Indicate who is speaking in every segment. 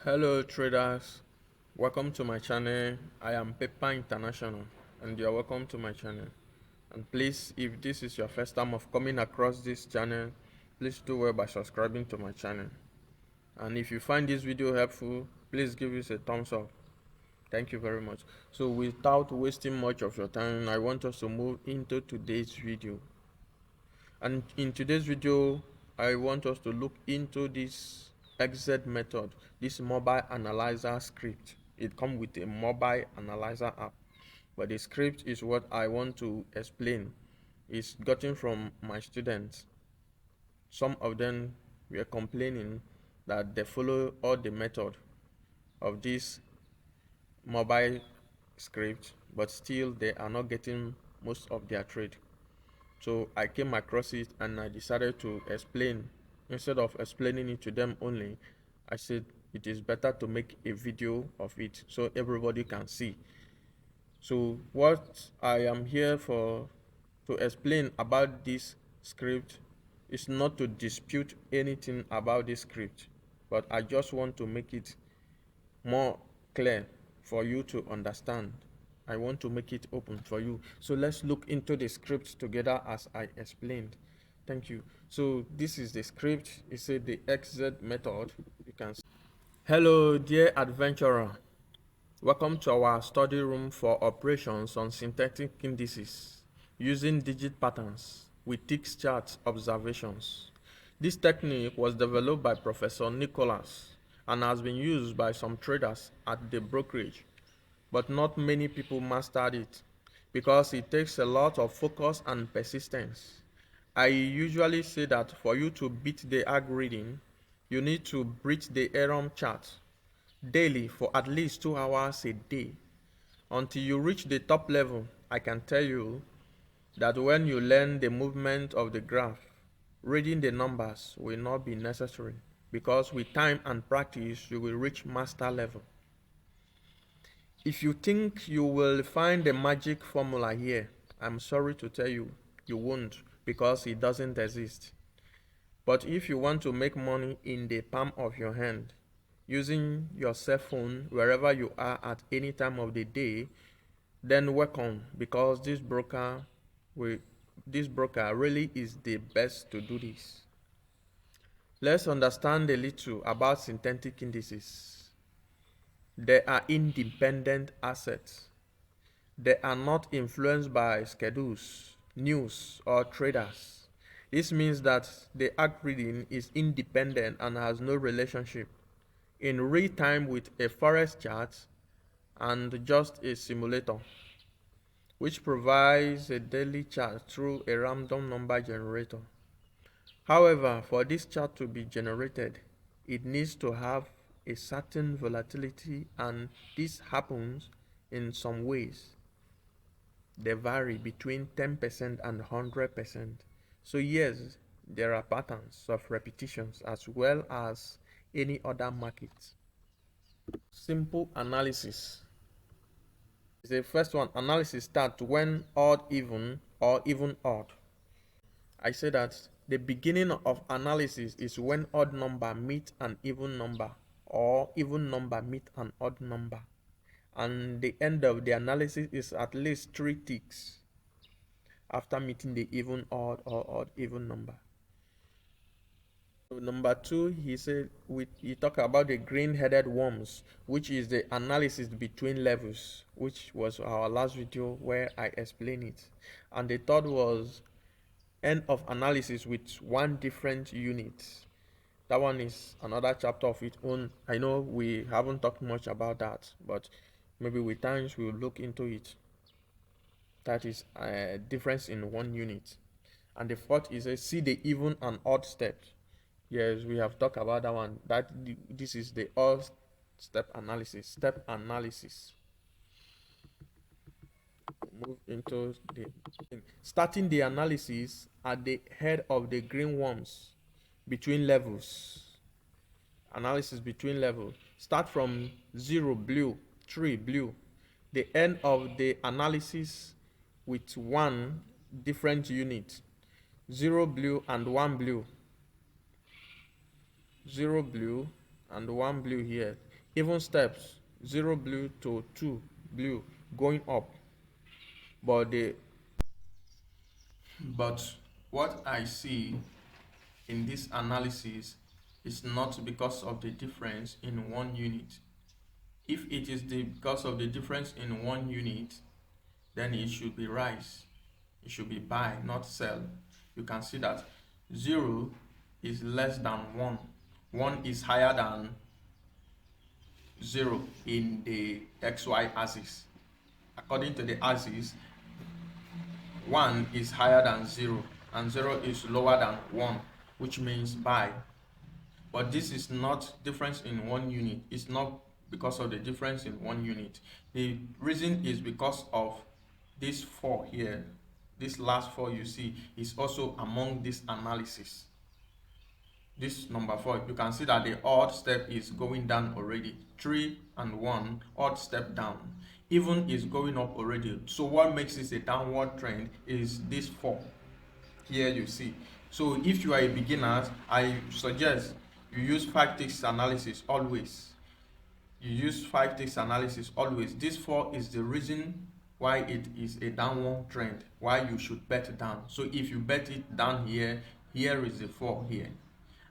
Speaker 1: Hello traders, welcome to my channel. I am Pepper International and you are welcome to my channel. And please, if this is your first time of coming across this channel, please do well by subscribing to my channel. And if you find this video helpful, please give us a thumbs up. Thank you very much. So without wasting much of your time, I want us to move into today's video. And in today's video, I want us to look into this XZ method, this mobile analyzer script. It comes with a mobile analyzer app, but the script is what I want to explain. It's gotten from my students. Some of them were complaining that they follow all the method of this mobile script, but still they are not getting most of their trade. So I came across it and I decided to explain. Instead of explaining it to them only, I said it is better to make a video of it so everybody can see. So what I am here for to explain about this script is not to dispute anything about this script, but I just want to make it more clear for you to understand. I want to make it open for you. So let's look into the script together as I explained. Thank you. So this is the script. It said the XZ method. You can see. Hello, dear adventurer. Welcome to our study room for operations on synthetic indices using digit patterns with tick chart observations. This technique was developed by Professor Nicholas and has been used by some traders at the brokerage, but not many people mastered it because it takes a lot of focus and persistence. I usually say that for you to beat the algorithm, you need to breach the Aerom chart daily for at least 2 hours a day. Until you reach the top level, I can tell you that when you learn the movement of the graph, reading the numbers will not be necessary because with time and practice, you will reach master level. If you think you will find the magic formula here, I'm sorry to tell you, you won't because it doesn't exist. But if you want to make money in the palm of your hand, using your cell phone wherever you are at any time of the day, then welcome because this broker really is the best to do this. Let's understand a little about synthetic indices. They are independent assets. They are not influenced by schedules, news, or traders. This means that the algorithm is independent and has no relationship in real time with a forest chart and just a simulator, which provides a daily chart through a random number generator. However, for this chart to be generated, it needs to have a certain volatility, and this happens in some ways. They vary between 10% and 100%. So yes, there are patterns of repetitions as well as any other market. Simple analysis. The first one, analysis starts when odd even or even odd. I say that the beginning of analysis is when odd number meet an even number or even number meet an odd number. And the end of the analysis is at least 3 ticks after meeting the even odd or odd even number. So number 2, he talked about the green-headed worms, which is the analysis between levels, which was our last video where I explained it. And the third was end of analysis with one different unit. That one is another chapter of its own. I know we haven't talked much about that, but maybe with times we'll look into it. That is a difference in one unit. And the fourth is a see the even and odd steps. Yes, we have talked about that one. This is the all step analysis. Move into the starting the analysis at the head of the green worms between levels. Analysis between levels. Start from 0 blue, 3 blue. The end of the analysis with one different unit. 0 blue and 1 blue. 0 blue and 1 blue here. even steps, 0 blue to 2 blue, going up. But what I see in this analysis is not because of the difference in one unit. If it is because of the difference in one unit, then it should be rise. It should be buy, not sell. You can see that 0 is less than 1. 1 is higher than 0 in the XY axis. According to the axis, 1 is higher than 0 and 0 is lower than 1, which means buy. But this is not difference in one unit. It's not because of the difference in one unit. The reason is because of this 4 here. This last 4 you see is also among this analysis. This number 4, you can see that the odd step is going down already. 3 and 1, odd step down. Even is going up already. So what makes this a downward trend is this 4 here you see. So if you are a beginner, I suggest you use 5 ticks analysis always. You use 5 ticks analysis always. This 4 is the reason why it is a downward trend, why you should bet down. So if you bet it down here, here is the 4 here,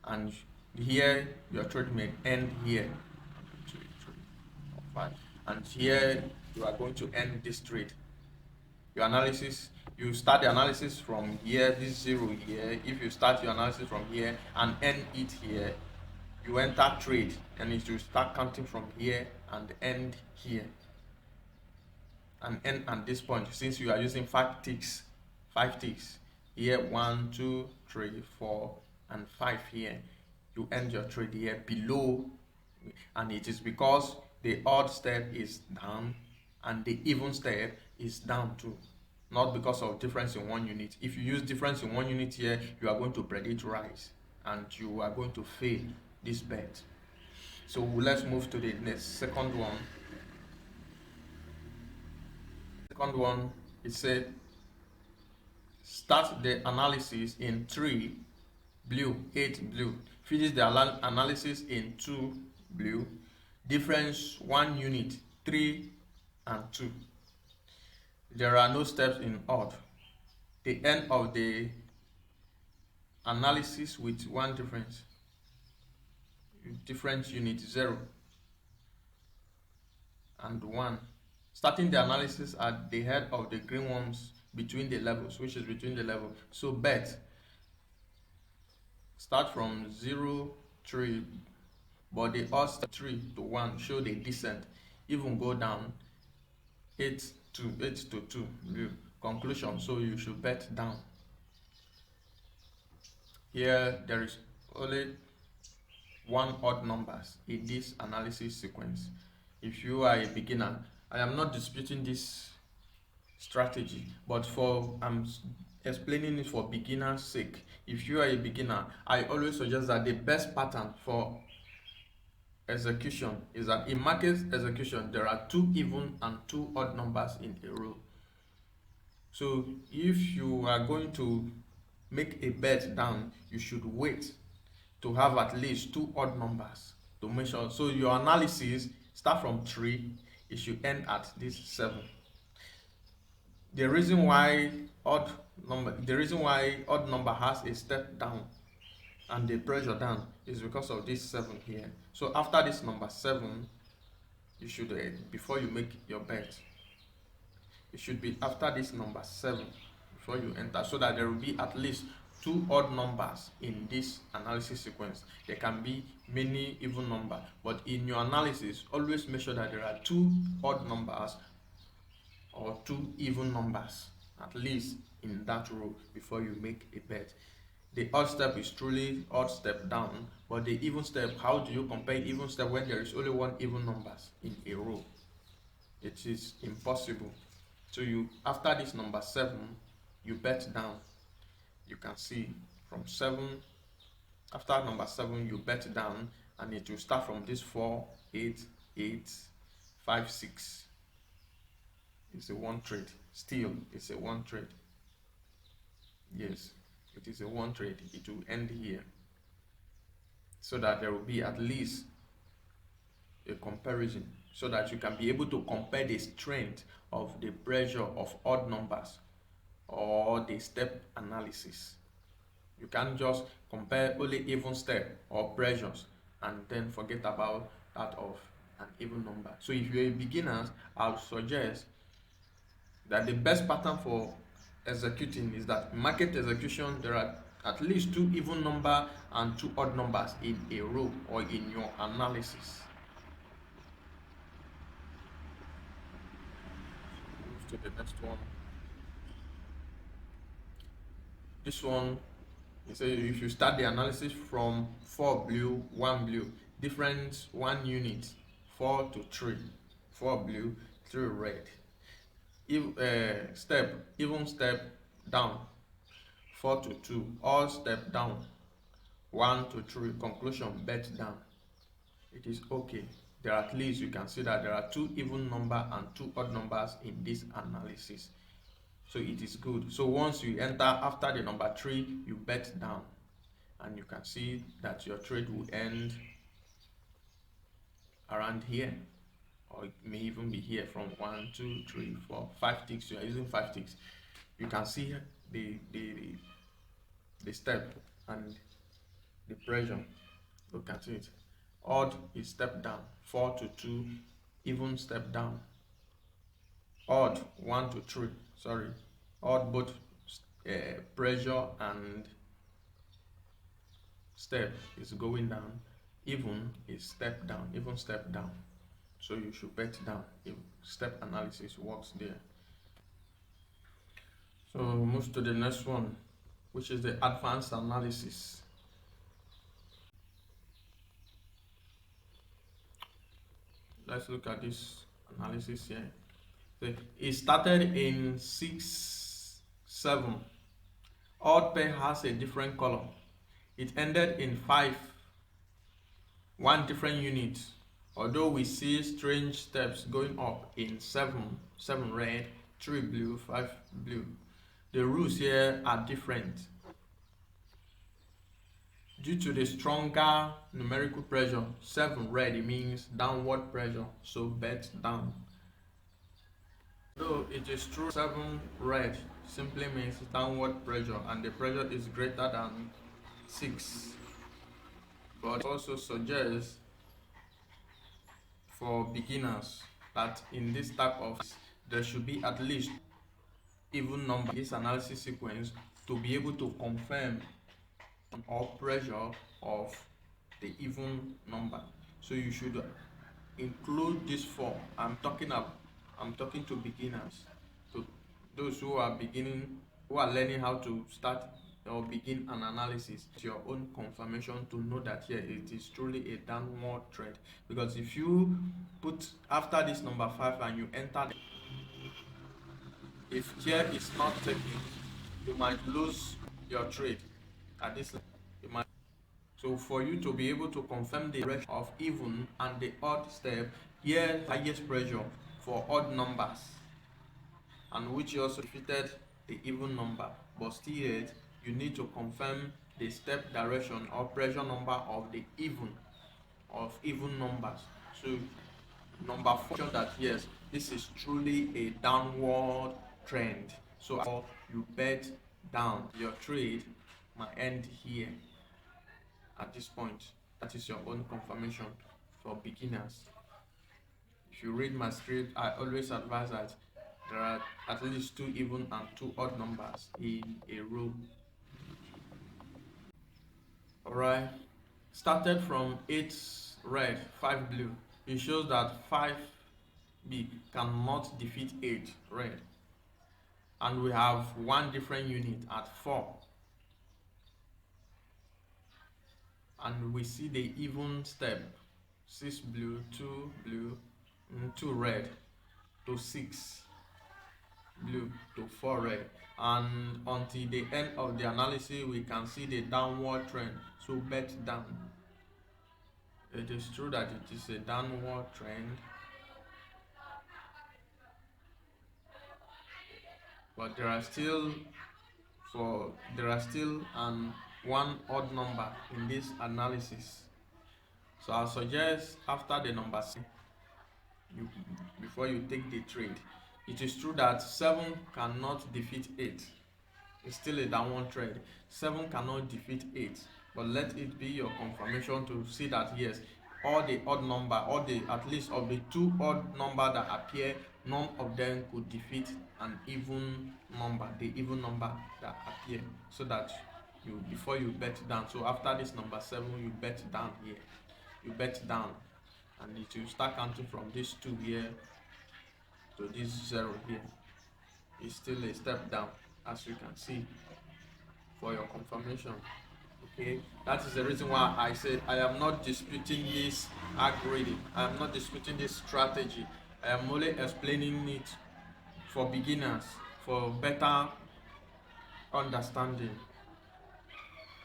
Speaker 1: and here your trade may end here, 2, 3, 4, 5, and here you are going to end this trade. Your analysis, you start the analysis from here, this 0 here. If you start your analysis from here and end it here, you enter trade, and it will start counting from here and end here and end at this point. Since you are using 5 ticks here, 1, 2, 3, 4 and 5 here, you end your trade here below, and it is because the odd step is down and the even step is down too, not because of difference in one unit. If you use difference in one unit here, you are going to predict rise and you are going to fail this bet. So let's move to the next second one. Second one, it said start the analysis in 3 blue, 8 blue, finish the analysis in 2 blue, difference 1 unit, 3 and 2. There are no steps in odd. The end of the analysis with one different unit, 0 and 1. Starting the analysis at the head of the green ones between the levels, which is between the level. So bet start from 0, 3, but the odd step 3 to 1 show the descent, even go down 8 to 2 blue. Conclusion, so you should bet down. Here there is only one odd numbers in this analysis sequence. If you are a beginner, I am not disputing this strategy, but I'm explaining it for beginner's sake. If you are a beginner, I always suggest that the best pattern for execution is that in market execution there are 2 even and 2 odd numbers in a row. So if you are going to make a bet down, you should wait to have at least 2 odd numbers to make sure. So your analysis start from 3, it should end at this 7. The reason why odd number has a step down and the pressure down is because of this 7 here. So after this number 7, you should before you make your bet, it should be after this number 7 before you enter, so that there will be at least 2 odd numbers in this analysis sequence. There can be many even numbers, but in your analysis always make sure that there are 2 odd numbers or 2 even numbers at least in that row before you make a bet. The odd step is truly odd step down, but the even step, how do you compare even step when there is only 1 even numbers in a row? It is impossible. So you, after this number 7, you bet down. You can see from 7, after number 7 you bet down, and it will start from this 4, 8, 8, 5, 6. It's a one trade. Still, it's a one trade. Yes, it is a one trade. It will end here, so that there will be at least a comparison so that you can be able to compare the strength of the pressure of odd numbers or the step analysis. You can't just compare only even step or pressures and then forget about that of an even number. So if you're a beginner, I would suggest that the best pattern for executing is that market execution, there are at least two even number and two odd numbers in a row or in your analysis. Move to the next one. This one, you say if you start the analysis from 4 blue, 1 blue, difference 1 unit, 4 to 3, 4 blue, 3 red. Even step down, 4 to 2, all step down, 1 to 3, conclusion, bet down. It is okay. There at least you can see that there are two even number and two odd numbers in this analysis. So it is good. So once you enter after the number 3, you bet down, and you can see that your trade will end around here, or it may even be here from 1, 2, 3, 4, 5 ticks. You are using 5 ticks. You can see the step and the pressure. Look at it. Odd is step down, 4 to 2, even step down. Odd 1 to 3, sorry. Odd both pressure and step is going down, even is step down, even step down. So you should bet down if step analysis works there. So move to the next one, which is the advanced analysis. Let's look at this analysis here. So it started in 6, 7. Odd pair has a different color. It ended in 5, 1 different unit. Although we see strange steps going up in 7 red, 3 blue, 5 blue. The rules here are different. Due to the stronger numerical pressure, 7 red, it means downward pressure, so bet down. Though it is true 7 red simply means downward pressure and the pressure is greater than 6, but it also suggests for beginners that in this type of there should be at least even number in this analysis sequence to be able to confirm or pressure of the even number. So you should include this form. I'm talking to beginners, to those who are learning how to start or begin an analysis. It's your own confirmation to know that here it is truly a downward trend. Because if you put after this number 5 and you enter, if here is not taken, you might lose your trade at this level. So for you to be able to confirm the direction of even and the odd step, here highest pressure for odd numbers, and which also defeated the even number, but still yet you need to confirm the step direction or pressure number of the even numbers. So number 4 that yes, this is truly a downward trend. So you bet down. Your trade might end here at this point. That is your own confirmation for beginners. If you read my script, I always advise that there are at least 2 even and 2 odd numbers in a row. Alright, started from 8 red, 5 blue. It shows that 5B cannot defeat 8 red. And we have 1 different unit at 4. And we see the even step, 6 blue, 2 blue, 2 red to 6 blue to 4 red, and until the end of the analysis we can see the downward trend. So bet down. It is true that it is a downward trend, but there are still one odd number in this analysis. So I suggest after the number 7, before you take the trade. It is true that 7 cannot defeat 8. It's still a downward trend. 7 cannot defeat 8, but let it be your confirmation to see that yes, all the odd number, at least of the 2 odd number that appear, none of them could defeat an even number, the even number that appear, so that you, before you bet down. So after this number 7, you bet down here, you bet down, and it will start counting from this 2 here to this 0 here. It's still a step down, as you can see, for your confirmation. Okay, that is the reason why I said I am not disputing this algorithm, I am not disputing this strategy. I am only explaining it for beginners, for better understanding.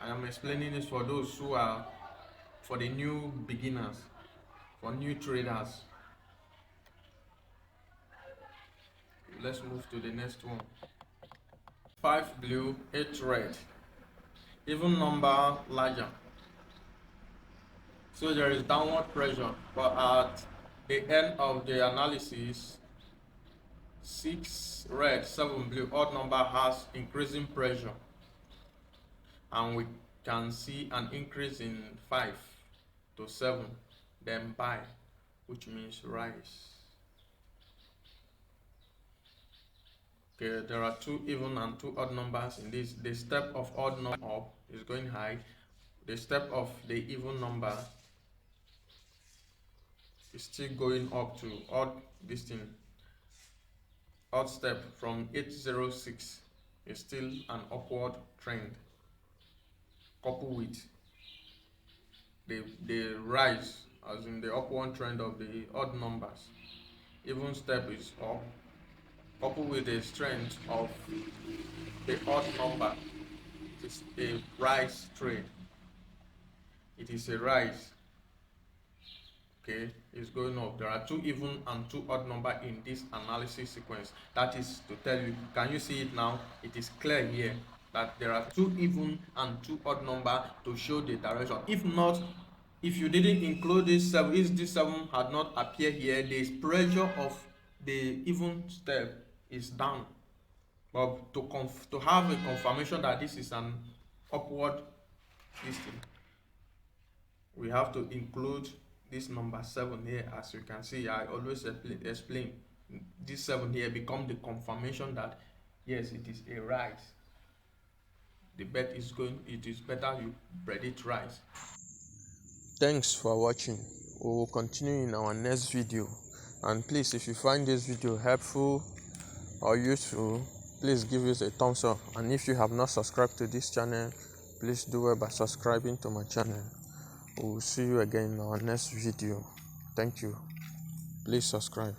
Speaker 1: I am explaining this for those who are, for the new beginners, for new traders. Let's move to the next one. 5 blue, 8 red. Even number larger. So there is downward pressure, but at the end of the analysis, 6 red, 7 blue, odd number has increasing pressure, and we can see an increase in 5 to 7, then buy, which means rise. Okay, there are 2 even and 2 odd numbers in this. The step of odd number up is going high. The step of the even number is still going up to odd. This thing, odd step from 806 is still an upward trend, coupled with the rise, as in the upward trend of the odd numbers. Even step is up, coupled with the strength of the odd number. It is a rise trade. It is a rise. Okay, it's going up. There are 2 even and 2 odd number in this analysis sequence. That is to tell you, can you see it now? It is clear here that there are 2 even and 2 odd number to show the direction. If not, if you didn't include this 7, if this 7 had not appeared here, the pressure of the even step is down. But to have a confirmation that this is an upward listing, we have to include this number 7 here. As you can see, I always explain this 7 here become the confirmation that yes, it is a rise. The bet is going, it is better you predict rise. Thanks for watching. We will continue in our next video, and please, if you find this video helpful or useful, please give us a thumbs up, and if you have not subscribed to this channel, please do it by subscribing to my channel. We will see you again in our next video. Thank you. Please subscribe.